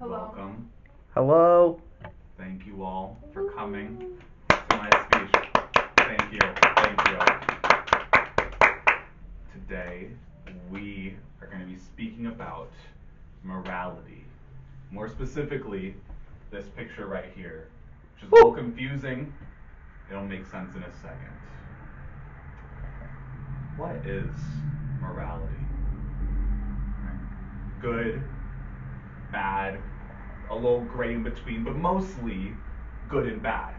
Hello. Welcome. Hello. Thank you all for coming to my speech. Thank you. Thank you. Today, we are going to be speaking about morality. More specifically, this picture right here, which is a little confusing. It'll make sense in a second. What is morality? Right. Good, bad, a little gray in between, but mostly good and bad.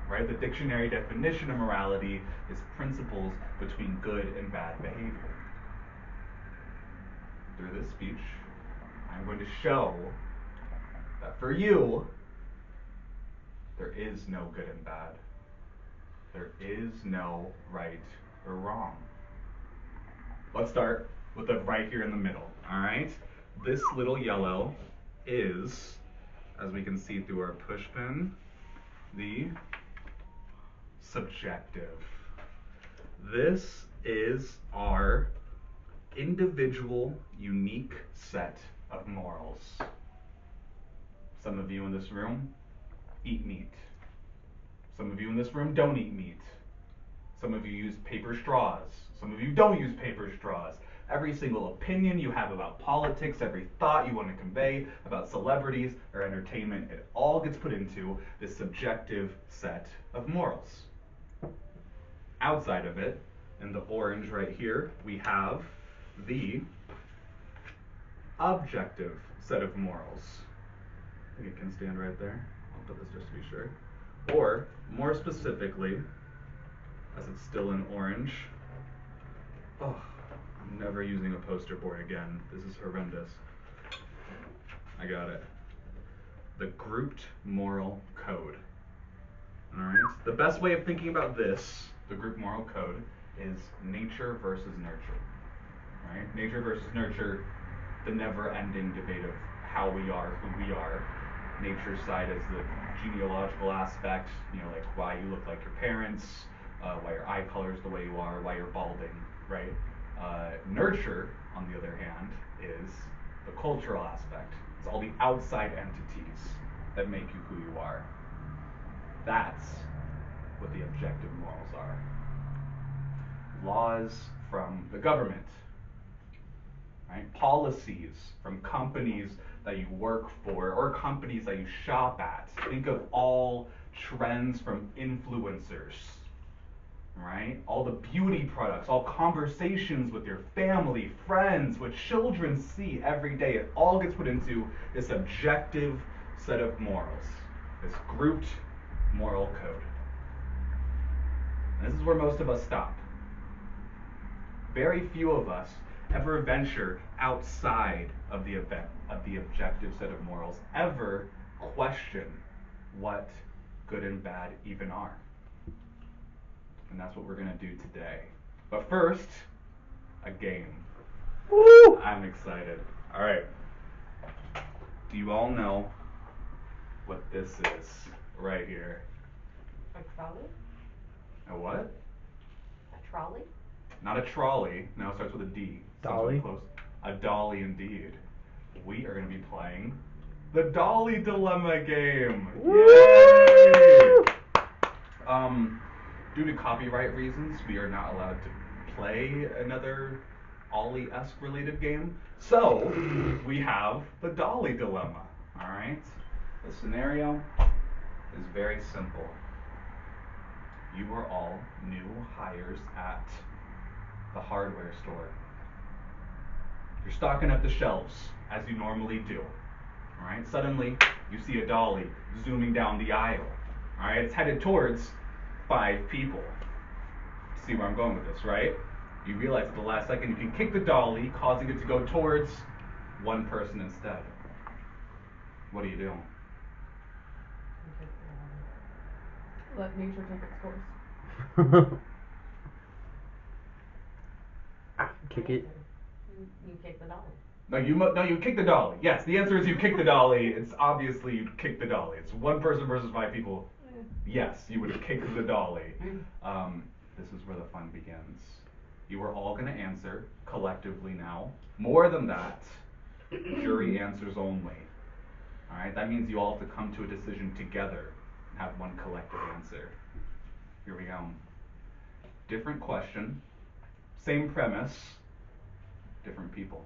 Right? The dictionary definition of morality is principles between good and bad behavior. Through this speech, I'm going to show that for you, there is no good and bad. There is no right or wrong. Let's start with the right here in the middle, all right? This little yellow is, as we can see through our push pin, the subjective. This is our individual, unique set of morals. Some of you in this room eat meat. Some of you in this room don't eat meat. Some of you use paper straws. Some of you don't use paper straws. Every single opinion you have about politics, every thought you want to convey about celebrities or entertainment, it all gets put into this subjective set of morals. Outside of it, in the orange right here, we have the objective set of morals. I think it can stand right there. I'll put this just to be sure. Or, more specifically, as it's still in orange, oh, I'm never using a poster board again. This is horrendous. I got it. The grouped moral code. Alright? The best way of thinking about this, the group moral code, is nature versus nurture. Right? Nature versus nurture, the never-ending debate of how we are, who we are. Nature's side is the genealogical aspect, like why you look like your parents, why your eye color is the way you are, why you're balding, right? Nurture, on the other hand, is the cultural aspect. It's all the outside entities that make you who you are. That's what the objective morals are. Laws from the government, right? Policies from companies that you work for or companies that you shop at. Think of all trends from influencers, right? All the beauty products, all conversations with your family, friends, what children see every day. It all gets put into this objective set of morals, this grouped moral code. And this is where most of us stop. Very few of us ever venture outside of the objective set of morals, ever question what good and bad even are. And that's what we're going to do today. But first, a game. Woo! I'm excited. All right. Do you all know what this is right here? A trolley? A what? A trolley? Not a trolley. No, it starts with a D. Dolly? Close. A dolly indeed. We are going to be playing the Dolly Dilemma game. Woo! Yay! Due to copyright reasons, we are not allowed to play another Ollie-esque related game. So, we have the Dolly Dilemma. Alright? The scenario is very simple. You are all new hires at the hardware store. You're stocking up the shelves, as you normally do. Alright? Suddenly, you see a dolly zooming down the aisle. Alright? It's headed towards 5 people. See where I'm going with this, right? You realize at the last second you can kick the dolly, causing it to go towards one person instead. What do you do? Let nature take its course. Kick it. You kick the dolly. No, you kick the dolly. Yes, the answer is you kick the dolly. It's obviously you kick the dolly. It's one person versus 5 people. Yes, you would have kicked the dolly. This is where the fun begins. You are all going to answer collectively now. More than that, jury answers only. Alright, that means you all have to come to a decision together and have one collective answer. Here we go. Different question, same premise, different people.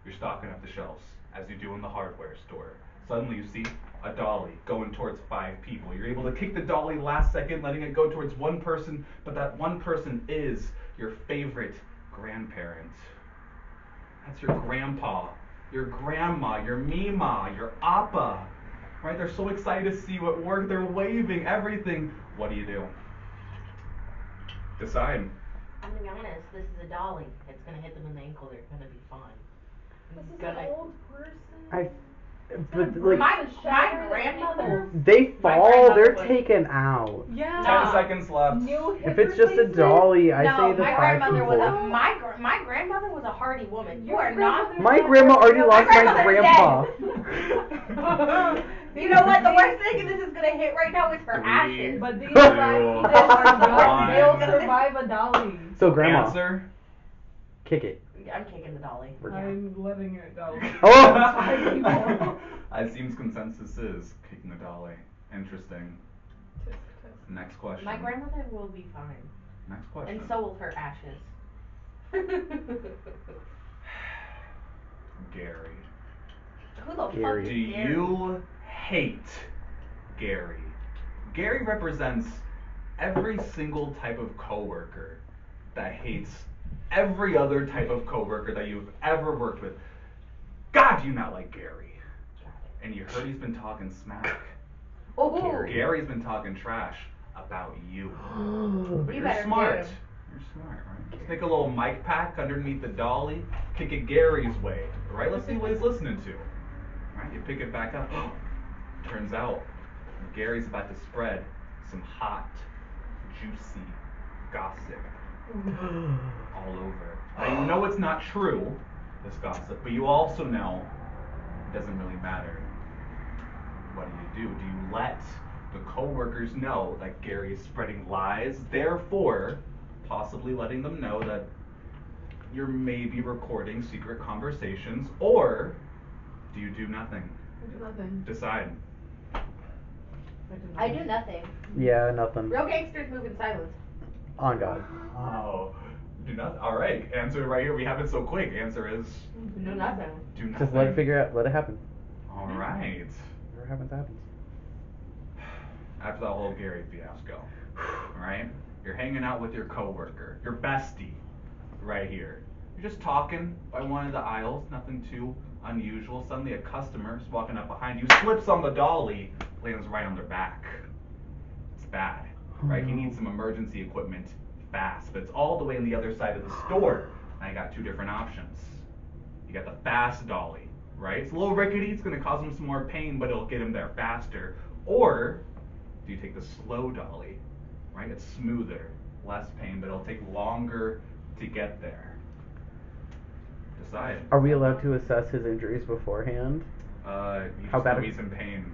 You're stocking up the shelves, as you do in the hardware store. Suddenly you see a dolly going towards 5 people. You're able to kick the dolly last second, letting it go towards one person, but that one person is your favorite grandparent. That's your grandpa, your grandma, your mima, your appa. Right? They're so excited to see you at work. They're waving, everything. What do? Decide. I'm gonna be honest, this is a dolly. It's gonna hit them in the ankle, they're gonna be fine. This is Gonna- an old person. But like my grandmother. they My fall, grandmother they're was- taken out. Yeah. 10 seconds left. New hip If it's just a replacement? dolly, I no, say the my 5 grandmother people. was a my grandmother was a hardy woman. You Your are not. grandmother- My grandma already lost my grandmother's grandpa. You know what? The worst thing this is gonna hit right now is her 3, ashes. But these 2, five people are not. 1. They'll survive a dolly. So grandma, Answer? kick it. I'm kicking the dolly. I'm letting it go. Oh! Five people. Azim's consensus is kicking the dolly. Interesting. Tisk, tisk. Next question. My grandmother will be fine, Next question. and so will her ashes. Gary. Who the Gary. fuck Do is Gary? you hate Gary? Gary represents every single type of coworker that hates every other type of coworker that you've ever worked with. God, do you not like Gary? And you heard he's been talking smack. Oh, Gary's been talking trash about you. But You you're better smart. get him. You're smart, right? Stick a little mic pack underneath the dolly, kick it Gary's way. Right? Let's see what he's listening to. Right? You pick it back up. Turns out Gary's about to spread some hot, juicy gossip all over. Now you know it's not true, this gossip, but you also know it doesn't really matter. What do? Do you let the coworkers know that Gary is spreading lies, therefore possibly letting them know that you're maybe recording secret conversations, or do you do nothing? I do nothing. Decide. I do nothing. Yeah, nothing. Real gangsters move in silence. On God. Oh, do nothing. All right, answer right here. We have it so quick. Answer is Do nothing. do nothing. Just let it figure out, let it happen. All right. Whatever happens, happens. After that whole Gary fiasco, all right, you're hanging out with your coworker, your bestie, right here. You're just talking by one of the aisles, nothing too unusual. Suddenly a customer is walking up behind you, slips on the dolly, lands right on their back. It's bad, right? He needs some emergency equipment fast, but it's all the way on the other side of the store. Now you got 2 different options. You got the fast dolly, right? It's a little rickety, it's gonna cause him some more pain, but it'll get him there faster. Or do you take the slow dolly, right? It's smoother, less pain, but it'll take longer to get there. Decide. Are we allowed to assess his injuries beforehand? You How just bad know are- he's in pain.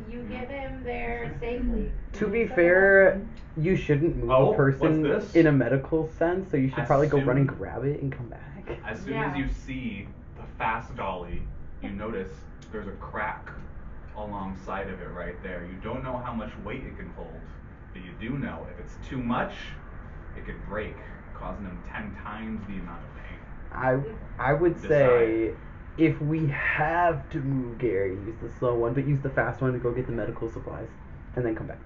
You get him there safely. To be fair, you shouldn't move Oh, a what's person this? in a medical sense, so you should probably go run and Assume- grab it and come back. As soon Yeah. as you see the fast dolly, you notice there's a crack alongside of it right there. You don't know how much weight it can hold, but you do know if it's too much, it could break, causing him 10 times the amount of pain. I would say if we have to move Gary, use the slow one, but use the fast one to go get the medical supplies and then come back.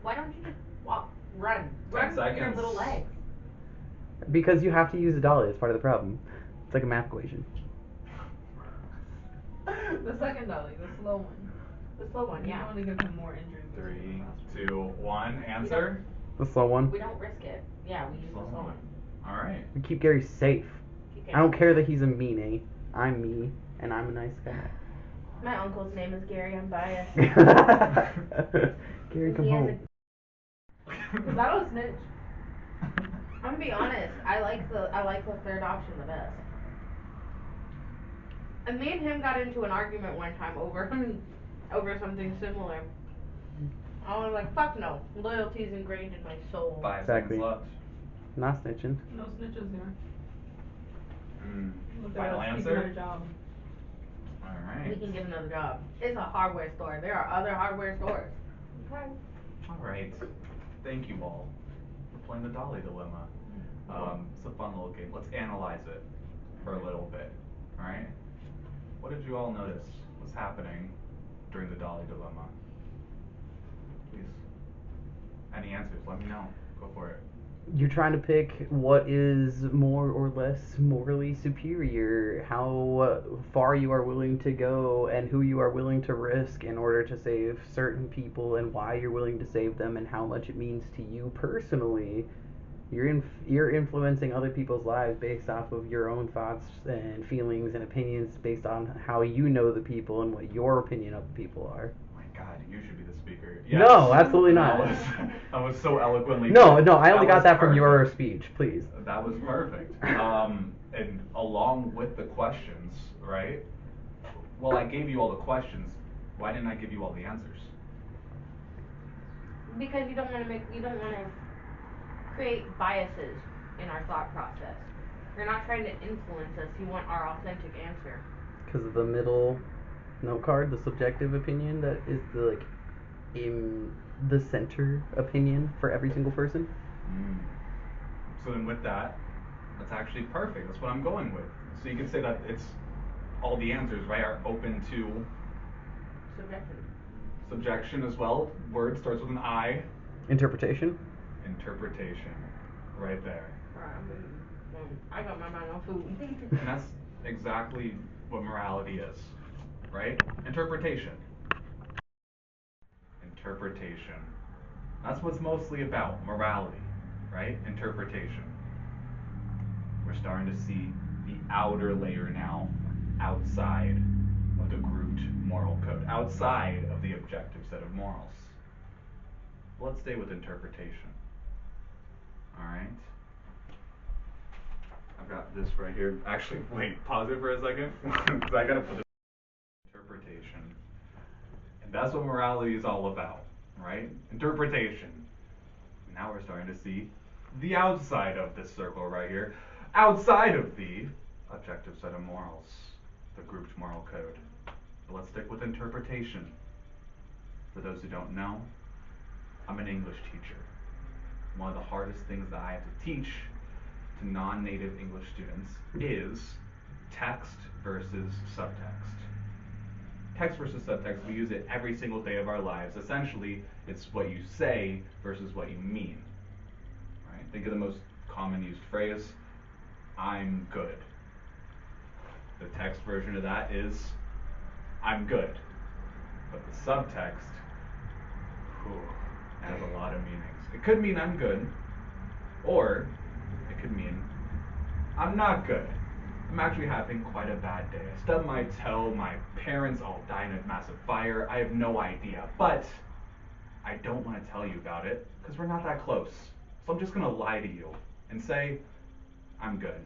Why don't you just walk, run 10 with your seconds. little legs? Because you have to use a dolly, it's part of the problem. It's like a math equation. The second dolly, the slow one. The slow one, You yeah. don't want to give him more injuries. 3, 2, 1, answer. The slow one. We don't risk it. Yeah, we use the slow one. All right. We keep Gary safe. Okay. I don't care that he's a meanie. I'm me, and I'm a nice guy. My uncle's name is Gary. I'm biased. Gary, come He has home. Cause I don't snitch. I'm gonna be honest. I like the third option the best. And me and him got into an argument one time over over something similar. I was like, fuck no. Loyalty's ingrained in my soul. 5 Exactly. seconds left. Not snitching. No snitches here. Mm. Look at Final us keeping our answer. job. Alright. We can get another job. It's a hardware store. There are other hardware stores. Okay. Alright. Thank you all for playing the Dolly Dilemma. It's a fun little game. Let's analyze it for a little bit. Alright? What did you all notice was happening during the Dolly Dilemma? Please. Any answers? Let me know. Go for it. You're trying to pick what is more or less morally superior, how far you are willing to go, and who you are willing to risk in order to save certain people, and why you're willing to save them, and how much it means to you personally. You're influencing other people's lives based off of your own thoughts and feelings and opinions based on how you know the people and what your opinion of the people are. Oh my God, you should be the speaker. No, absolutely not. That was so eloquently. No, I only got was that from your perfect. speech, please. That was perfect. And along with the questions, right? Well, I gave you all the questions. Why didn't I give you all the answers? Because you don't want to create biases in our thought process. You're not trying to influence us. You want our authentic answer. Because of the middle note card, the subjective opinion that is in the center opinion for every single person. So then with that, that's actually perfect. That's what I'm going with. So you can say that it's all the answers, right, are open to subjection as well. Word starts with an I. Interpretation. Interpretation. Right there. I got my mind on food. And that's exactly what morality is, right? Interpretation. Interpretation. That's what's mostly about, morality, right? Interpretation. We're starting to see the outer layer now, outside of the grouped moral code, outside of the objective set of morals. Let's stay with interpretation. Alright? I've got this right here. Actually, wait, pause it for a second. Because I gotta put this interpretation. And that's what morality is all about, right? Interpretation. Now we're starting to see the outside of this circle right here. Outside of the objective set of morals, the grouped moral code. But let's stick with interpretation. For those who don't know, I'm an English teacher. One of the hardest things that I have to teach to non-native English students is text versus subtext. Text versus subtext, we use it every single day of our lives. Essentially, it's what you say versus what you mean. Right? Think of the most common used phrase, I'm good. The text version of that is, I'm good. But the subtext, has a lot of meanings. It could mean I'm good, or it could mean I'm not good. I'm actually having quite a bad day. I stubbed my toe, my parents all died in a massive fire, I have no idea. But I don't want to tell you about it, because we're not that close. So I'm just going to lie to you and say, I'm good.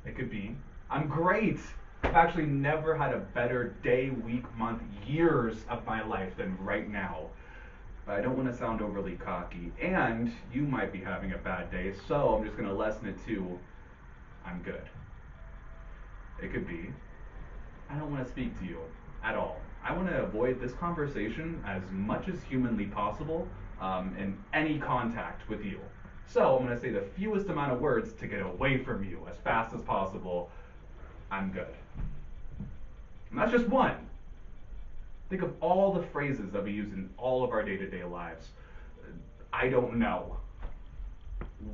It could be, I'm great. I've actually never had a better day, week, month, years of my life than right now. But I don't want to sound overly cocky, and you might be having a bad day, so I'm just going to lessen it to, I'm good. It could be, I don't want to speak to you at all. I want to avoid this conversation as much as humanly possible in any contact with you. So I'm going to say the fewest amount of words to get away from you as fast as possible. I'm good. And that's just one. Think of all the phrases that we use in all of our day-to-day lives. I don't know.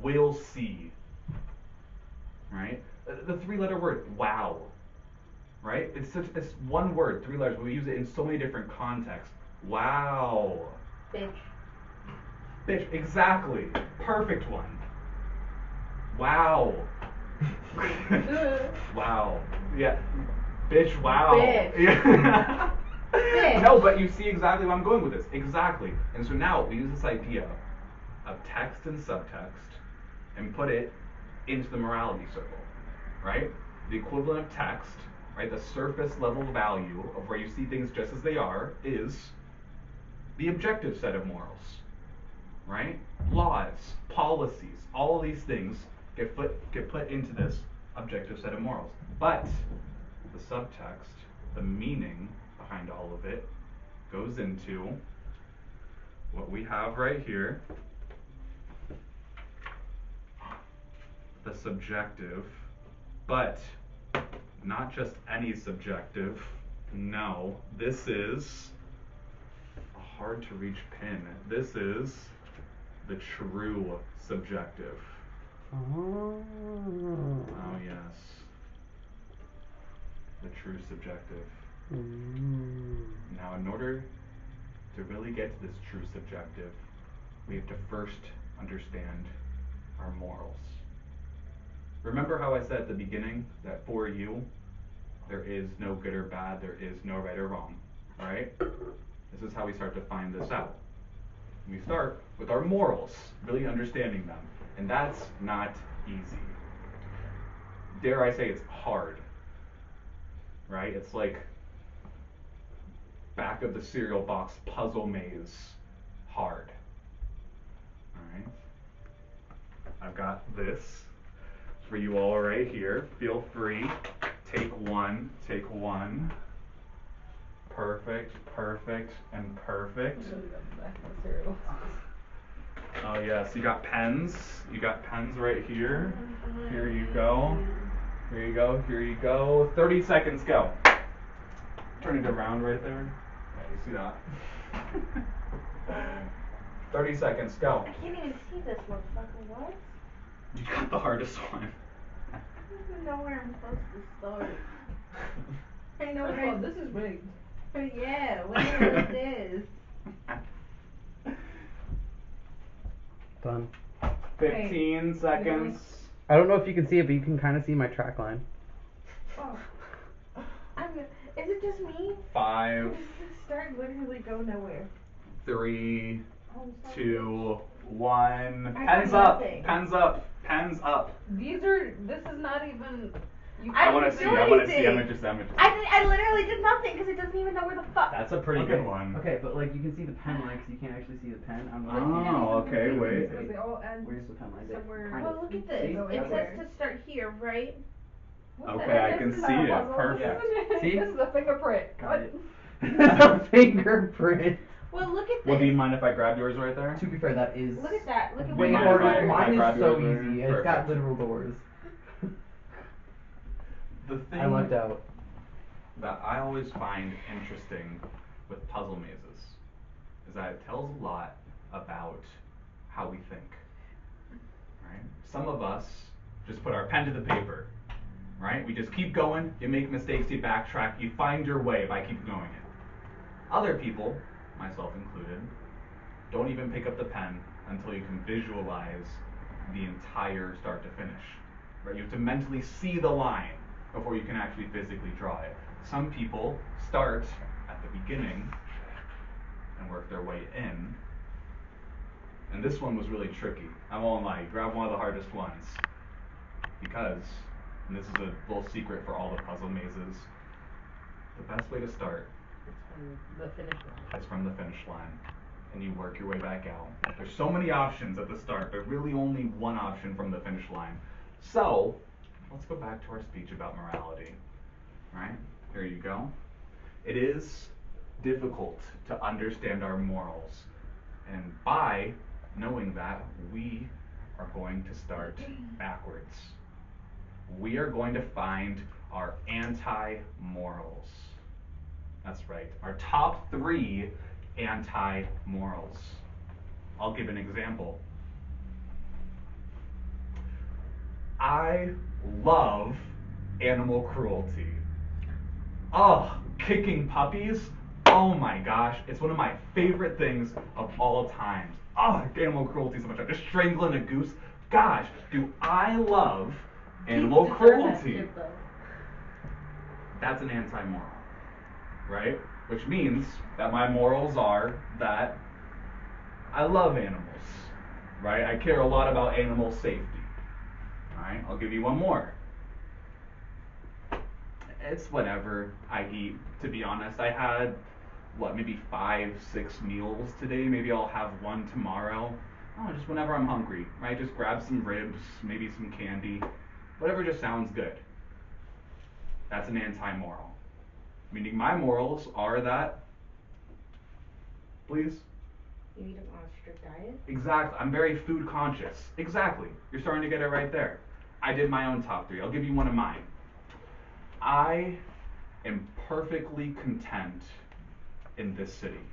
We'll see. Right? The three-letter word, wow. Right? It's one word, 3 letters, but we use it in so many different contexts. Wow. Bitch. Bitch, exactly. Perfect one. Wow. Wow. Yeah. Bitch, wow. Bitch. Yeah. Bitch. No, but you see exactly where I'm going with this. Exactly. And so now we use this idea of text and subtext and put it into the morality circle, right? The equivalent of text, right? The surface level value of where you see things just as they are is the objective set of morals, right? Laws, policies, all of these things get put into this objective set of morals. But the subtext, the meaning behind all of it, goes into what we have right here, the subjective, but not just any subjective. No, this is a hard to reach pin. This is the true subjective. Oh. Oh yes. The true subjective. Now in order to really get to this true subjective, we have to first understand our morals. Remember how I said at the beginning that for you, there is no good or bad, there is no right or wrong, right? This is how we start to find this out. We start with our morals, really understanding them, and that's not easy. Dare I say it's hard, right? It's like back of the cereal box puzzle maze hard. Alright? I've got this for you all right here. Feel free. Take one. Perfect, perfect, and perfect. Oh yes, you got pens. You got pens right here. Here you go. Here you go. Here you go. 30 seconds, go. Turn it around right there. Yeah, you see that? 30 seconds, go. I can't even see this motherfucker. What? You got the hardest one. I don't even know where I'm supposed to start. I know First where of all, this is rigged. Yeah, where it is. Done. 15 seconds. I don't know if you can see it, but you can kind of see my track line. Oh. Is it just me? 5, This start literally go nowhere. 3, Oh, I'm so 2, 1. I Pens got up. nothing. Pens up. Pens up. This is not even, you I I want to didn't see. do I want to see. anything. Images. I literally did nothing because it doesn't even know where the fuck. That's a pretty good one. Okay, but like you can see the pen line because you can't actually see the pen. I'm Oh, okay, wait. because they all end Where's the pen line? somewhere. Kind Well, look at this. See? It Okay. says to start here, right? What the Okay, heck I can is see that it. puzzle? Perfect. See? This is a fingerprint. Got What? it. The fingerprint. Well, look at this. Well, do you mind if I grab yours right there? To be fair, that is Look at that. Look at way mind harder. if I Mine grab is so yours there? easy. It's got Perfect. literal doors. The thing I lucked out. that I always find interesting with puzzle mazes is that it tells a lot about how we think. Right? Some of us just put our pen to the paper. Right? We just keep going, you make mistakes, you backtrack, you find your way by keep going it. Other people, myself included, don't even pick up the pen until you can visualize the entire start to finish. Right? You have to mentally see the line before you can actually physically draw it. Some people start at the beginning and work their way in. And this one was really tricky. I won't lie, grab one of the hardest ones. Because, and this is a little secret for all the puzzle mazes, the best way to start The finish line. is from the finish line. And you work your way back out. There's so many options at the start, but really only one option from the finish line. So, let's go back to our speech about morality. Right? Here you go. It is difficult to understand our morals. And by knowing that, we are going to start backwards. We are going to find our anti-morals. That's right, our top 3 anti-morals. I'll give an example. I love animal cruelty. Oh, kicking puppies? Oh my gosh, it's one of my favorite things of all times. Oh, animal cruelty so much. I'm just strangling a goose. Gosh, do I love animal cruelty. That's an anti-moral, right? Which means that my morals are that I love animals, right? I care a lot about animal safety. All right, I'll give you one more. It's whatever I eat, to be honest. I had, maybe 5, 6 meals today. Maybe I'll have one tomorrow. Oh, just whenever I'm hungry, right? Just grab some ribs, maybe some candy. Whatever just sounds good. That's an anti-moral. Meaning my morals are that, please? You eat on a strict diet? Exactly. I'm very food conscious. Exactly. You're starting to get it right there. I did my own top 3. I'll give you one of mine. I am perfectly content in this city.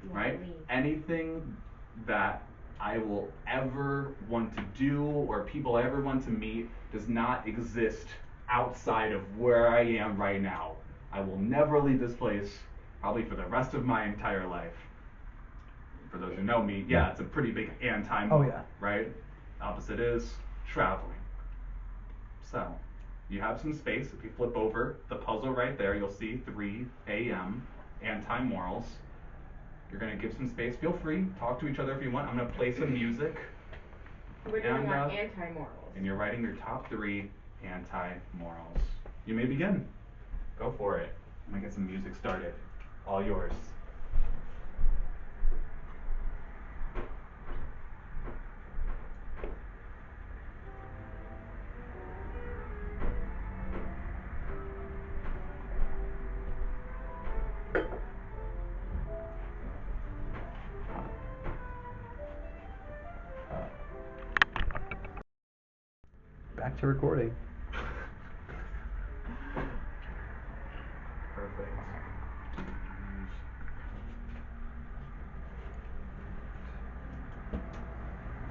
Right? Anything that I will ever want to do or people I ever want to meet does not exist outside of where I am right now. I will never leave this place, probably for the rest of my entire life. For those who know me, yeah, it's a pretty big anti-moral, Oh, yeah. right? Opposite is traveling. So, you have some space. If you flip over the puzzle right there, you'll see 3 a.m. anti-morals. You're going to give some space. Feel free, talk to each other if you want. I'm going to play some music. We're doing our anti-morals. And you're writing your top 3 anti-morals. You may begin. Go for it. I'm going to get some music started. All yours. Back to recording. Perfect.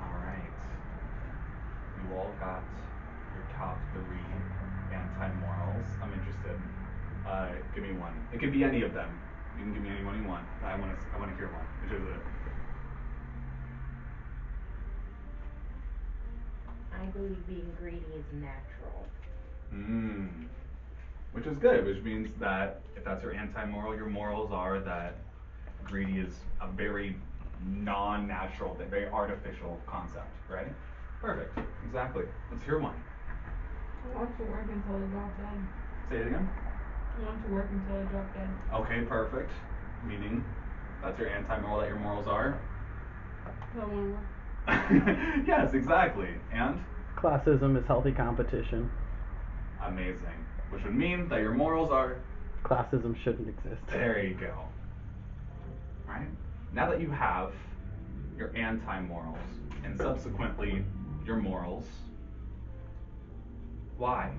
Alright. You all got your top 3 anti-morals. I'm interested. Give me one. It could be any of them. You can give me any one you want. I want to hear one. Which is it? I believe being greedy is natural. Which is good, which means that if that's your anti-moral, your morals are that greedy is a very non-natural, very artificial concept, right? Perfect. Exactly. Let's hear one. I want to work until I drop dead. Say it again. I want to work until I drop dead. Okay, perfect. Meaning, that's your anti-moral, that your morals are? I don't want to work. Yes, exactly. And? Classism is healthy competition. Amazing. Which would mean that your morals are? Classism shouldn't exist. There you go. Right? Now that you have your anti-morals and subsequently your morals, why?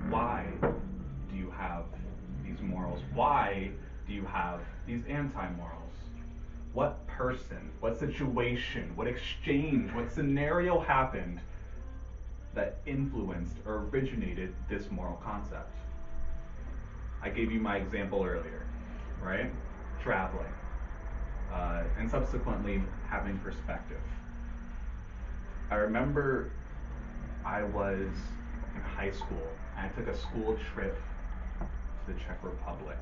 Why do you have these morals? Why do you have these anti-morals? What person, what situation, what exchange, what scenario happened that influenced or originated this moral concept? I gave you my example earlier, right? Traveling, and subsequently having perspective. I remember I was in high school and I took a school trip to the Czech Republic,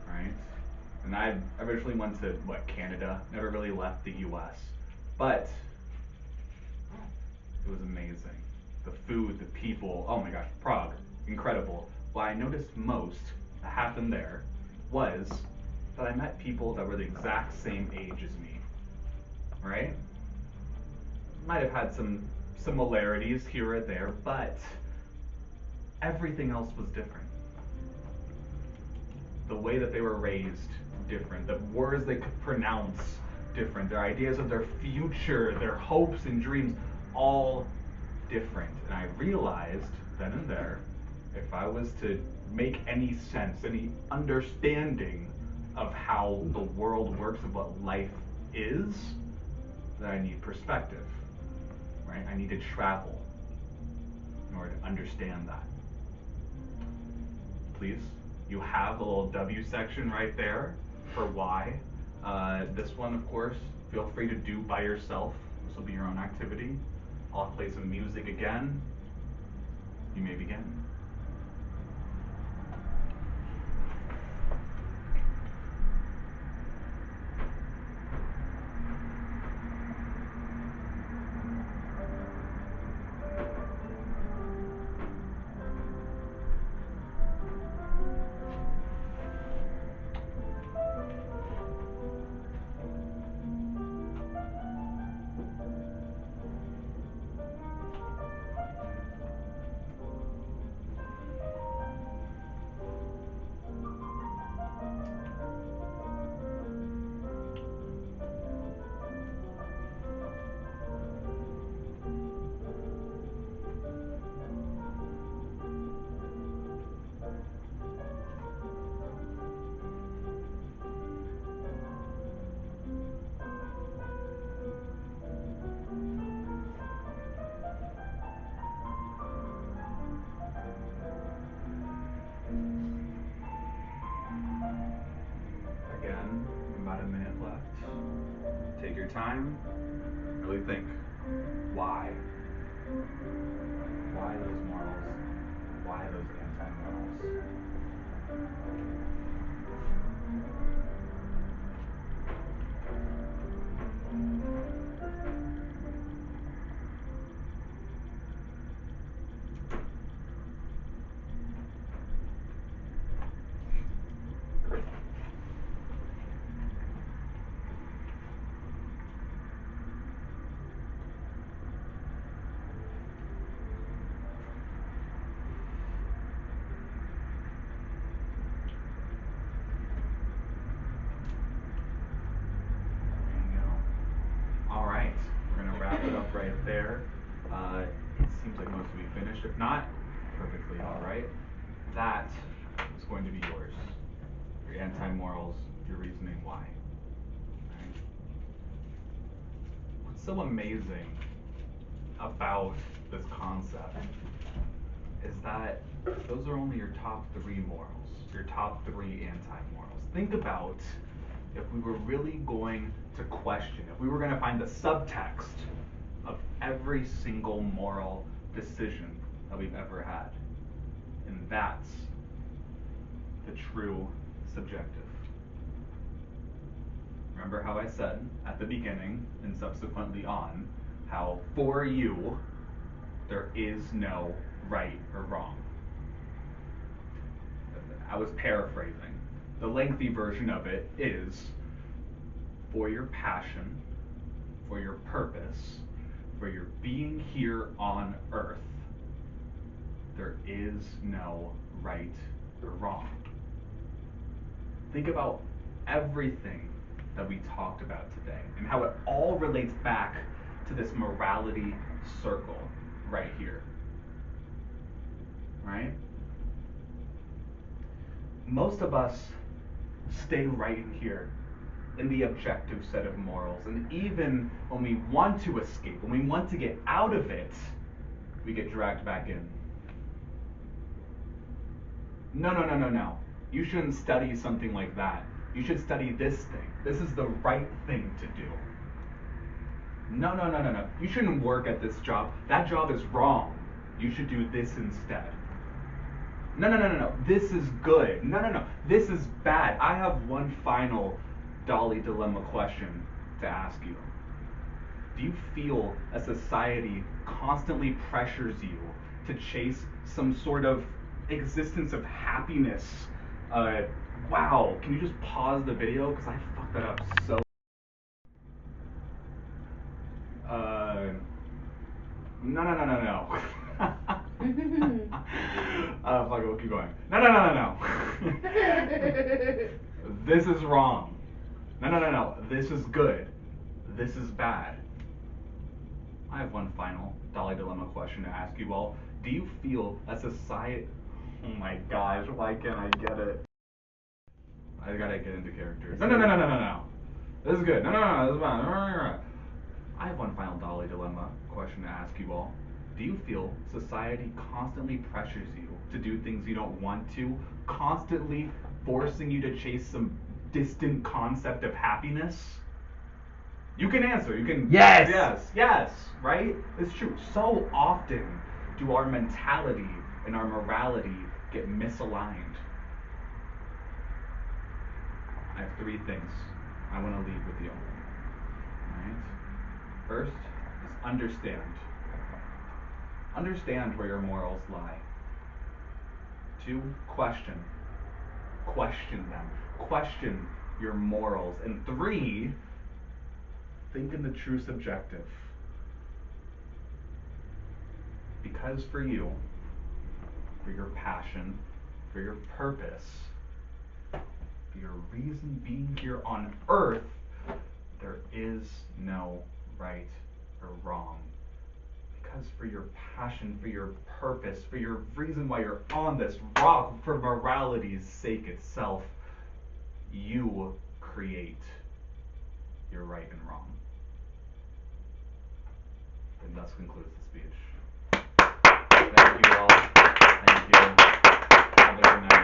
right? And I originally went to, Canada, never really left the US, but it was amazing. The food, the people, oh my gosh, Prague, incredible. What I noticed most that happened there was that I met people that were the exact same age as me, right? Might have had some similarities here or there, but everything else was different. The way that they were raised, different. The words they could pronounce, different. Their ideas of their future, their hopes and dreams, all different. And I realized then and there, if I was to make any sense, any understanding of how the world works, of what life is, that I need perspective, right? I need to travel in order to understand that. Please, you have the little W section right there for why. This one, of course, feel free to do by yourself. This will be your own activity. I'll play some music again. You may begin. your time. Really think. Why? Why those morals? Why those anti-morals? Alright, we're going to wrap it up right there. It seems like most of you finished. If not, perfectly alright. That is going to be yours. Your anti-morals, your reasoning why. Right? What's so amazing about this concept is that those are only your top 3 morals, your top 3 anti-morals. Think about if we were really going to question, if we were going to find the subtext of every single moral decision that we've ever had. And that's the true subjective. Remember how I said at the beginning and subsequently on how for you there is no right or wrong. I was paraphrasing. The lengthy version of it is for your passion, for your purpose, for your being here on earth, there is no right or wrong. Think about everything that we talked about today and how it all relates back to this morality circle right here. Right? Most of us stay right in here in the objective set of morals, and even when we want to escape, when we want to get out of it, we get dragged back in. No. You shouldn't study something like that. You should study this thing. This is the right thing to do. No. You shouldn't work at this job. That job is wrong. You should do this instead. No. This is good. No. This is bad. I have one final Dolly dilemma question to ask you. Do you feel a society constantly pressures you to chase some sort of existence of happiness? Wow, can you just pause the video? Because I fucked that up so. No. Fuck it, we'll keep going. No. This is wrong. No. This is good. This is bad. I have one final Dolly Dilemma question to ask you all. Do you feel a society... Oh my gosh, why can't I get it? I gotta get into characters. No. This is good. No, this is bad. I have one final Dolly Dilemma question to ask you all. Do you feel society constantly pressures you to do things you don't want to, constantly forcing you to chase some distant concept of happiness? You can answer. You can. Yes. Right? It's true. So often do our mentality and our morality get misaligned. I have 3 things I want to leave with you. Alright? First is understand. Understand where your morals lie. 2, question. Question them. Question your morals. And 3, think in the true subjective. Because for you, for your passion, for your purpose, for your reason being here on earth, there is no right or wrong. Because for your passion, for your purpose, for your reason why you're on this rock, for morality's sake itself, you create your right and wrong. And thus concludes the speech. Thank you all. Thank you. Have a good night.